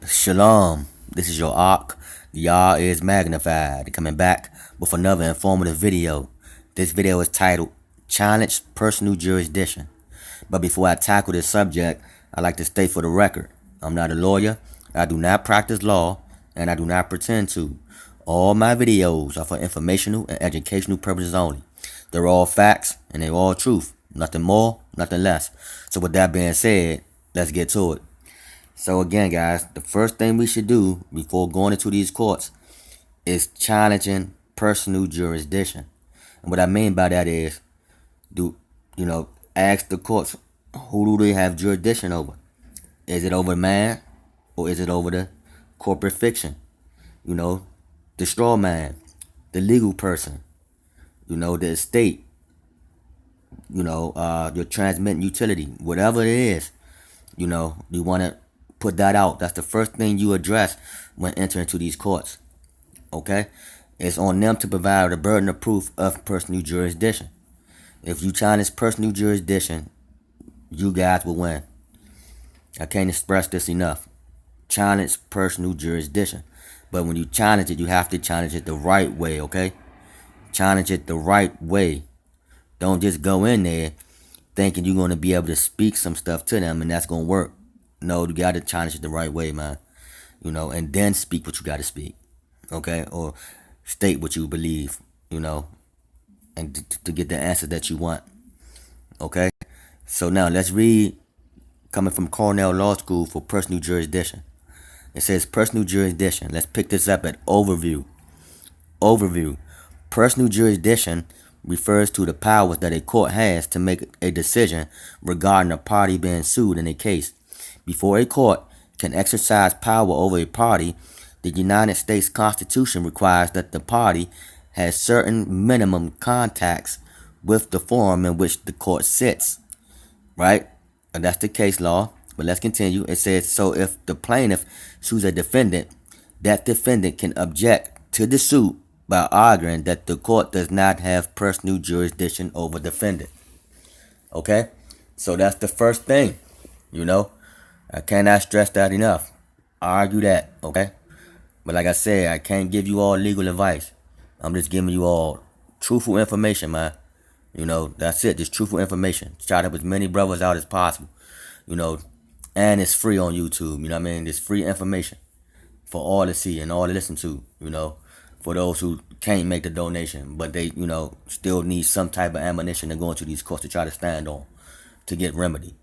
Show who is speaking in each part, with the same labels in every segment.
Speaker 1: Shalom, this is your Ark. The Yah is magnified. Coming back with another informative video. This video is titled Challenge Personal Jurisdiction. But before I tackle this subject, I'd like to state for the record, I'm not a lawyer, I do not practice law, and I do not pretend to. All my videos are for informational and educational purposes only. They're all facts and they're all truth. Nothing more, nothing less. So with that being said, let's get to it. So again, guys, the first thing we should do before going into these courts is challenging personal jurisdiction. And what I mean by that is, do ask the courts, who do they have jurisdiction over? Is it over man, or is it over the corporate fiction? The straw man, the legal person, the estate, your transmitting utility, whatever it is. You want to put that out. That's the first thing you address when entering into these courts. Okay? It's on them to provide the burden of proof of personal jurisdiction. If you challenge personal jurisdiction, you guys will win. I can't express this enough. Challenge personal jurisdiction. But when you challenge it, you have to challenge it the right way, okay? Challenge it the right way. Don't just go in there thinking you're going to be able to speak some stuff to them and that's going to work. No, you got to challenge it the right way, man. And then speak what you got to speak, okay? Or state what you believe, and to get the answer that you want, okay? So now let's read, coming from Cornell Law School for personal jurisdiction. It says personal jurisdiction. Let's pick this up at overview. Overview. Personal jurisdiction refers to the powers that a court has to make a decision regarding a party being sued in a case. Before a court can exercise power over a party, the United States Constitution requires that the party has certain minimum contacts with the forum in which the court sits, right? And that's the case law. But let's continue. It says, so if the plaintiff sues a defendant, that defendant can object to the suit by arguing that the court does not have personal jurisdiction over the defendant. Okay? So that's the first thing, I cannot stress that enough. Argue that, okay? But like I said, I can't give you all legal advice. I'm just giving you all truthful information, man. That's it. Just truthful information. Try to help as many brothers out as possible. And it's free on YouTube. You know what I mean? It's free information for all to see and all to listen to, for those who can't make the donation, but they, still need some type of ammunition to go into these courts to try to stand on to get remedy.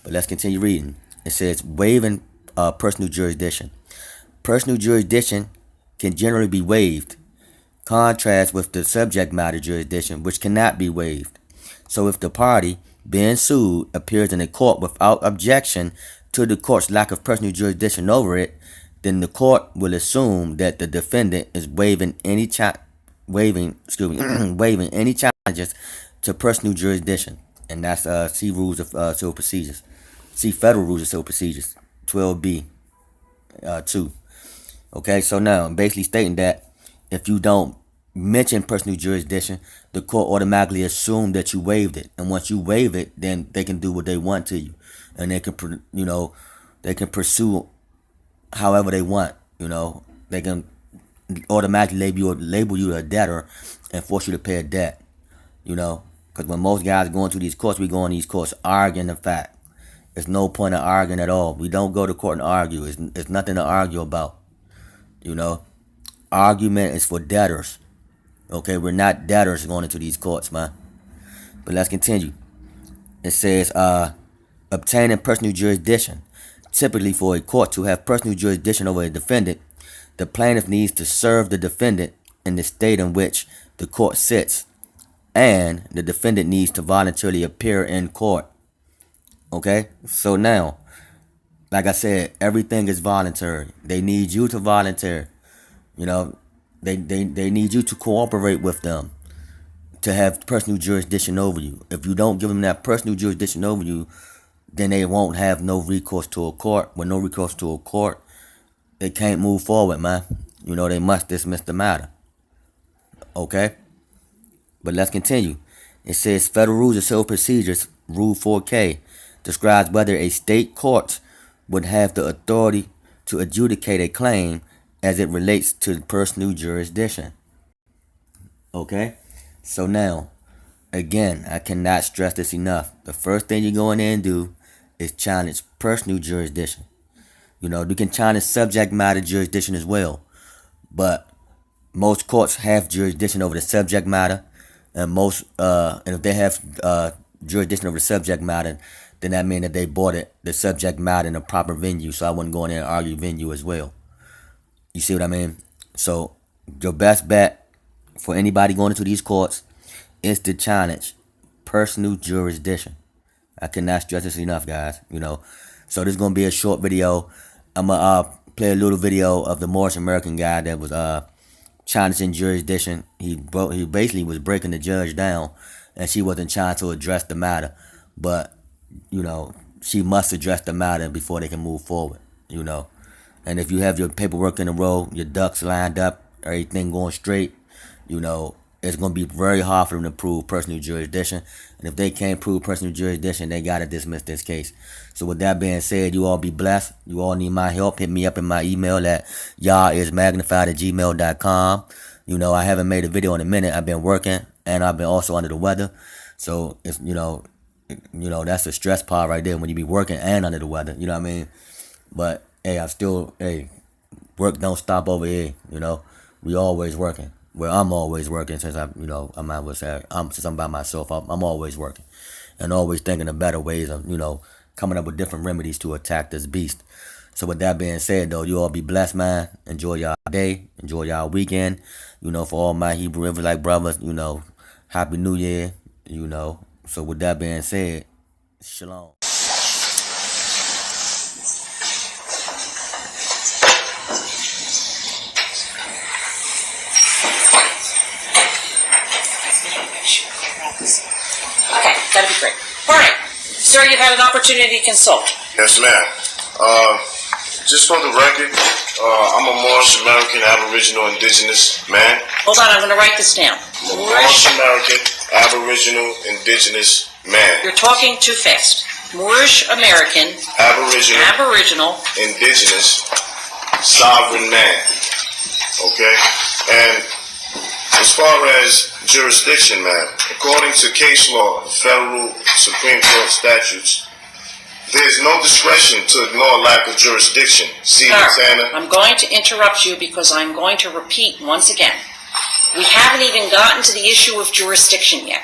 Speaker 1: But let's continue reading. It says, waiving personal jurisdiction. Personal jurisdiction can generally be waived. Contrast with the subject matter jurisdiction, which cannot be waived. So if the party being sued appears in a court without objection to the court's lack of personal jurisdiction over it, then the court will assume that the defendant is waiving any waiving any challenges to personal jurisdiction, and that's see rules of civil procedures, see federal rules of civil procedures, 12B 2. Okay, so now I'm basically stating that if you don't mention personal jurisdiction, the court automatically assume that you waived it, and once you waive it, then they can do what they want to you, and they can they can pursue however they want. They can automatically label you a debtor and force you to pay a debt. Because when most guys go into these courts, we go in these courts arguing the fact. There's no point in arguing at all. We don't go to court and argue. It's nothing to argue about. Argument is for debtors. Okay, we're not debtors going into these courts, man. But let's continue. It says, obtaining personal jurisdiction. Typically, for a court to have personal jurisdiction over a defendant, the plaintiff needs to serve the defendant in the state in which the court sits, and the defendant needs to voluntarily appear in court. Okay? So now, like I said, everything is voluntary. They need you to volunteer. They need you to cooperate with them to have personal jurisdiction over you. If you don't give them that personal jurisdiction over you, then they won't have no recourse to a court. With no recourse to a court, they can't move forward, man. They must dismiss the matter. Okay? But let's continue. It says Federal Rules of Civil Procedures, Rule 4K, describes whether a state court would have the authority to adjudicate a claim as it relates to personal jurisdiction. Okay? So now, again, I cannot stress this enough. The first thing you go in there and do is challenge personal jurisdiction. You know, you can challenge subject matter jurisdiction as well. But most courts have jurisdiction over the subject matter, and if they have jurisdiction over the subject matter, then that means that they bought the subject matter in a proper venue. So I wouldn't go in there and argue venue as well. You see what I mean? So your best bet for anybody going into these courts is to challenge personal jurisdiction. I cannot stress this enough, guys. You know, so this is gonna be a short video. I'm gonna play a little video of the Moorish American guy that was challenging jurisdiction. He basically was breaking the judge down, and she wasn't trying to address the matter. But you know, she must address the matter before they can move forward. You know, and if you have your paperwork in a row, your ducks lined up, everything going straight, you know, it's going to be very hard for them to prove personal jurisdiction. And if they can't prove personal jurisdiction, they got to dismiss this case. So with that being said, you all be blessed. You all need my help. Hit me up in my email at y'allismagnified@gmail.com. You know, I haven't made a video in a minute. I've been working, and I've been also under the weather. So, it's, you know, that's a stress part right there when you be working and under the weather. You know what I mean? But, hey, work don't stop over here. You know, we always working. Well, I'm always working since since I'm by myself. I'm always working and always thinking of better ways of, coming up with different remedies to attack this beast. So with that being said, though, you all be blessed, man. Enjoy y'all day. Enjoy y'all weekend. For all my Hebrew Israelite brothers, Happy New Year, So with that being said, Shalom.
Speaker 2: Okay, that'd be great. All right, sir, you've had an opportunity to consult.
Speaker 3: Yes, ma'am. Just for the record, I'm a Moorish American Aboriginal Indigenous man.
Speaker 2: Hold on, I'm going to write this down.
Speaker 3: Moorish American Aboriginal Indigenous man.
Speaker 2: You're talking too fast. Moorish American Aboriginal
Speaker 3: Indigenous sovereign man. Okay? And as far as jurisdiction, man, according to case law, federal Supreme Court statutes, there's no discretion to ignore lack of jurisdiction. See,
Speaker 2: Sir, I'm going to interrupt you because I'm going to repeat once again. We haven't even gotten to the issue of jurisdiction yet.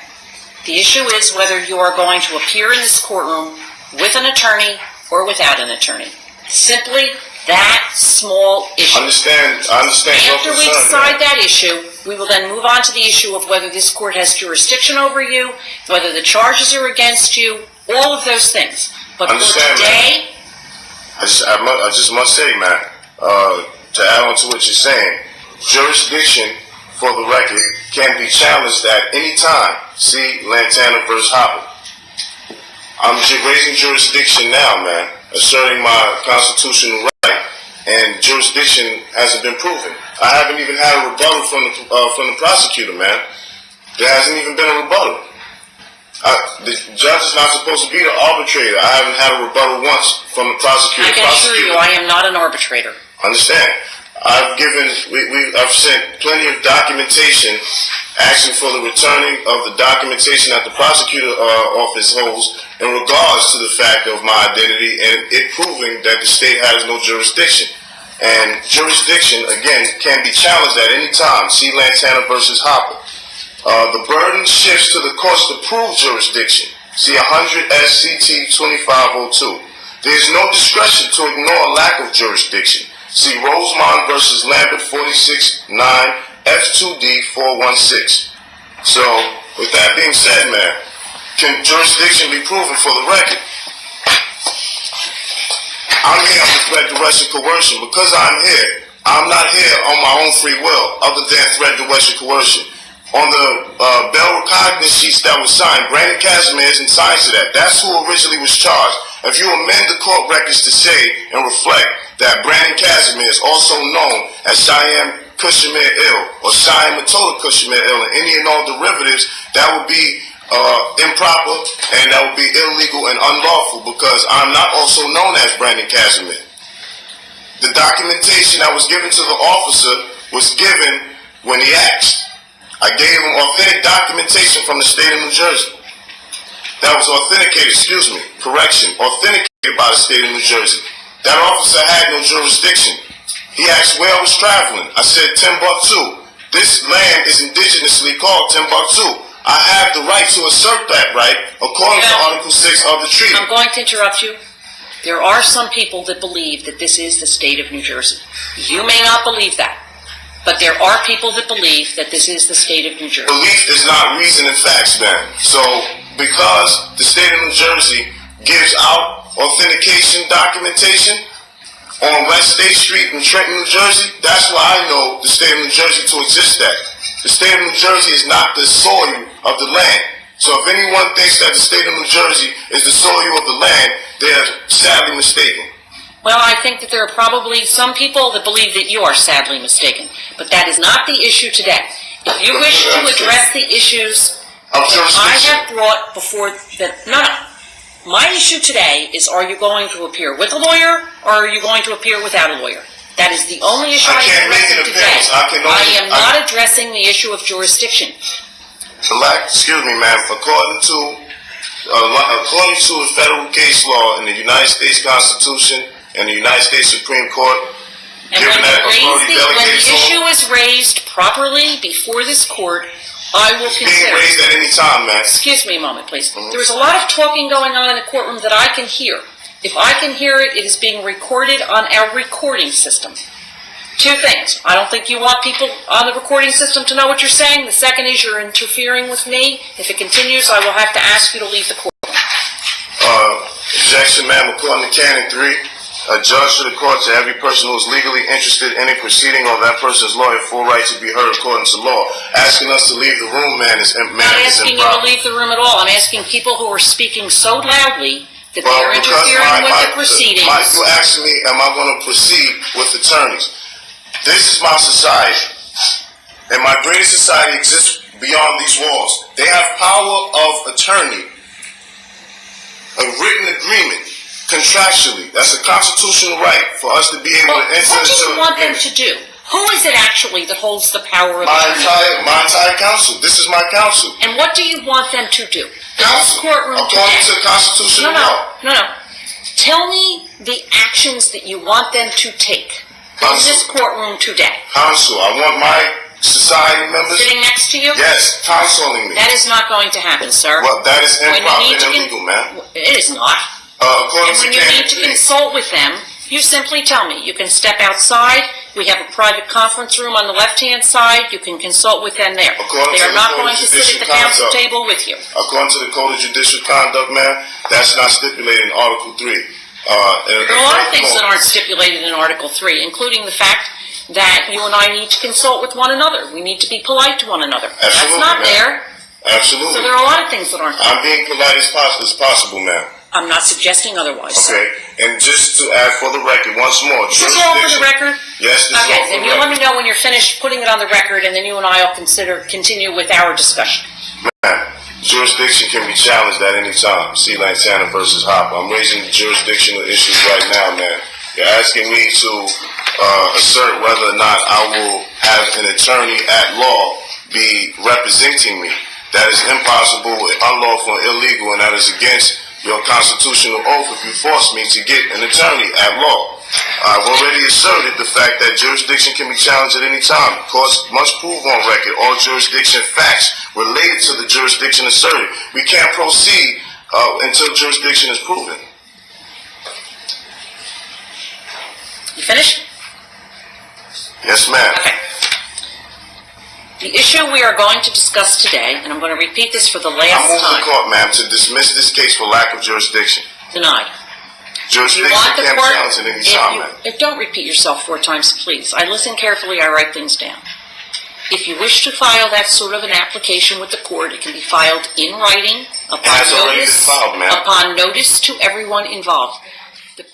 Speaker 2: The issue is whether you are going to appear in this courtroom with an attorney or without an attorney. Simply that small issue.
Speaker 3: I understand.
Speaker 2: After we decide that issue, we will then move on to the issue of whether this court has jurisdiction over you, whether the charges are against you, all of those things. But for today,
Speaker 3: I just must say, man, to add on to what you're saying, jurisdiction, for the record, can be challenged at any time. See Lantana versus Hopper. I'm raising jurisdiction now, man, asserting my constitutional right, and jurisdiction hasn't been proven. I haven't even had a rebuttal from the prosecutor, man. There hasn't even been a rebuttal. The judge is not supposed to be the arbitrator. I haven't had a rebuttal once from the prosecutor.
Speaker 2: I can assure you, I am not an arbitrator.
Speaker 3: Understand? I've sent plenty of documentation asking for the returning of the documentation that the prosecutor office holds in regards to the fact of my identity and it proving that the state has no jurisdiction. And jurisdiction, again, can be challenged at any time. See Lantana versus Hopper. The burden shifts to the courts to prove jurisdiction. See 100 SCT 2502. There is no discretion to ignore lack of jurisdiction. See Rosemont versus Lambert 46-9 F2D 416. So, with that being said, man, can jurisdiction be proven for the record? I'm here under threat, duress, and coercion. Because I'm here, I'm not here on my own free will, other than threat, duress, and coercion. On the bail recognizance sheets that was signed, Brandon Casimir isn't signed to that. That's who originally was charged. If you amend the court records to say and reflect that Brandon Casimir is also known as Cheyenne Kushimir Ill or Cheyenne Matola Kushimir Ill and any and all derivatives, that would be improper and that would be illegal and unlawful because I'm not also known as Brandon Casimir. The documentation that was given to the officer was given when he asked. I gave him authentic documentation from the state of New Jersey. That was authenticated, authenticated by the state of New Jersey. That officer had no jurisdiction. He asked where I was traveling. I said Timbuktu. This land is indigenously called Timbuktu. I have the right to assert that right according to Article 6 of the treaty.
Speaker 2: I'm going to interrupt you. There are some people that believe that this is the state of New Jersey. You may not believe that, but there are people that believe that this is the state of New Jersey.
Speaker 3: Belief is not reason and facts, man. So, because the state of New Jersey gives out authentication documentation on West State Street in Trenton, New Jersey, that's why I know the state of New Jersey to exist at. The state of New Jersey is not the soil of the land. So if anyone thinks that the state of New Jersey is the soil of the land, they are sadly mistaken.
Speaker 2: Well, I think that there are probably some people that believe that you are sadly mistaken, but that is not the issue today. If you wish to address the issues
Speaker 3: Of
Speaker 2: that I
Speaker 3: jurisdiction.
Speaker 2: have brought before no. My issue today is, are you going to appear with a lawyer or are you going to appear without a lawyer? That is the only issue
Speaker 3: I
Speaker 2: I am
Speaker 3: can't make
Speaker 2: addressing
Speaker 3: an
Speaker 2: today.
Speaker 3: appearance.
Speaker 2: I am not addressing the issue of jurisdiction.
Speaker 3: Excuse me, ma'am. According to the federal case law in the United States Constitution and the United States Supreme Court,
Speaker 2: And
Speaker 3: given that authority
Speaker 2: when the
Speaker 3: delegated to
Speaker 2: issue is raised properly before this court, I will
Speaker 3: being
Speaker 2: consider.
Speaker 3: raised at any time, ma'am.
Speaker 2: Excuse me a moment, please. There is a lot of talking going on in the courtroom that I can hear. If I can hear it, it is being recorded on our recording system. Two things. I don't think you want people on the recording system to know what you're saying. The second is you're interfering with me. If it continues, I will have to ask you to leave the court.
Speaker 3: Objection, ma'am. According to Canon 3, a judge to the court to every person who is legally interested in a proceeding or that person's lawyer full right to be heard according to law. Asking us to leave the room, man, is
Speaker 2: I'm not asking you to
Speaker 3: improper.
Speaker 2: leave the room at all. I'm asking people who are speaking so loudly that
Speaker 3: Well,
Speaker 2: they're
Speaker 3: because
Speaker 2: interfering with the proceedings.
Speaker 3: you asked me, am I going to proceed with attorneys? This is my society, and my greatest society exists beyond these walls. They have power of attorney, a written agreement, contractually. That's a constitutional right for us to be able
Speaker 2: Well,
Speaker 3: to enter
Speaker 2: what do
Speaker 3: into
Speaker 2: you want them
Speaker 3: agreement.
Speaker 2: to do? Who is it actually that holds the power of
Speaker 3: My
Speaker 2: attorney?
Speaker 3: entire council. This is my council.
Speaker 2: And what do you want them to do? In this
Speaker 3: Council.
Speaker 2: courtroom
Speaker 3: According
Speaker 2: today.
Speaker 3: to constitutional law.
Speaker 2: No. Tell me the actions that you want them to take in this courtroom today.
Speaker 3: Council. I want my society members.
Speaker 2: Sitting next to you?
Speaker 3: Yes, counseling me.
Speaker 2: That is not going to happen, sir.
Speaker 3: Well, that is
Speaker 2: When you
Speaker 3: improper
Speaker 2: need
Speaker 3: and
Speaker 2: to
Speaker 3: illegal, ma'am.
Speaker 2: It is not.
Speaker 3: According
Speaker 2: And
Speaker 3: to
Speaker 2: when you
Speaker 3: Canon
Speaker 2: need to
Speaker 3: 3.
Speaker 2: consult with them, you simply tell me. You can step outside. We have a private conference room on the left-hand side. You can consult with them there.
Speaker 3: According
Speaker 2: They
Speaker 3: to
Speaker 2: are
Speaker 3: the
Speaker 2: not
Speaker 3: Code of
Speaker 2: going to sit at
Speaker 3: Judicial
Speaker 2: the council
Speaker 3: Conduct.
Speaker 2: table with you.
Speaker 3: According to the Code of Judicial Conduct, ma'am, that's not stipulated in Article 3.
Speaker 2: There are a lot of things that aren't stipulated in Article 3, including the fact that you and I need to consult with one another. We need to be polite to one another. That's
Speaker 3: Absolutely,
Speaker 2: not
Speaker 3: ma'am.
Speaker 2: there.
Speaker 3: Absolutely.
Speaker 2: So there are a lot of things that aren't there.
Speaker 3: I'm being polite as possible, ma'am.
Speaker 2: I'm not suggesting otherwise, sir.
Speaker 3: Okay? And just to add for the record, once more,
Speaker 2: Is this all for the
Speaker 3: jurisdiction-
Speaker 2: record?
Speaker 3: Yes, this is all
Speaker 2: Okay,
Speaker 3: for
Speaker 2: then
Speaker 3: the
Speaker 2: you let
Speaker 3: record.
Speaker 2: me know when you're finished putting it on the record, and then you and I will continue with our discussion.
Speaker 3: Ma'am, jurisdiction can be challenged at any time. See Lantana versus Hopper. I'm raising jurisdictional issues right now, man. You're asking me to assert whether or not I will have an attorney at law be representing me. That is impossible, unlawful, and illegal, and that is against your constitutional oath if you force me to get an attorney at law. I've already asserted the fact that jurisdiction can be challenged at any time. Courts must prove on record all jurisdiction facts related to the jurisdiction asserted. We can't proceed until jurisdiction is proven.
Speaker 2: You finished?
Speaker 3: Yes, ma'am.
Speaker 2: Okay. The issue we are going to discuss today, and I'm going to repeat this for the
Speaker 3: I
Speaker 2: last
Speaker 3: move the
Speaker 2: time,
Speaker 3: court, ma'am, to dismiss this case for lack of jurisdiction.
Speaker 2: denied. You
Speaker 3: Jurisdiction
Speaker 2: want the
Speaker 3: can't be
Speaker 2: court,
Speaker 3: challenged at any time, ma'am.
Speaker 2: don't repeat yourself 4 times, please. I listen carefully, I write things down. If you wish to file that sort of an application with the court, it can be filed in writing
Speaker 3: has already been filed, ma'am.
Speaker 2: upon notice to everyone involved. The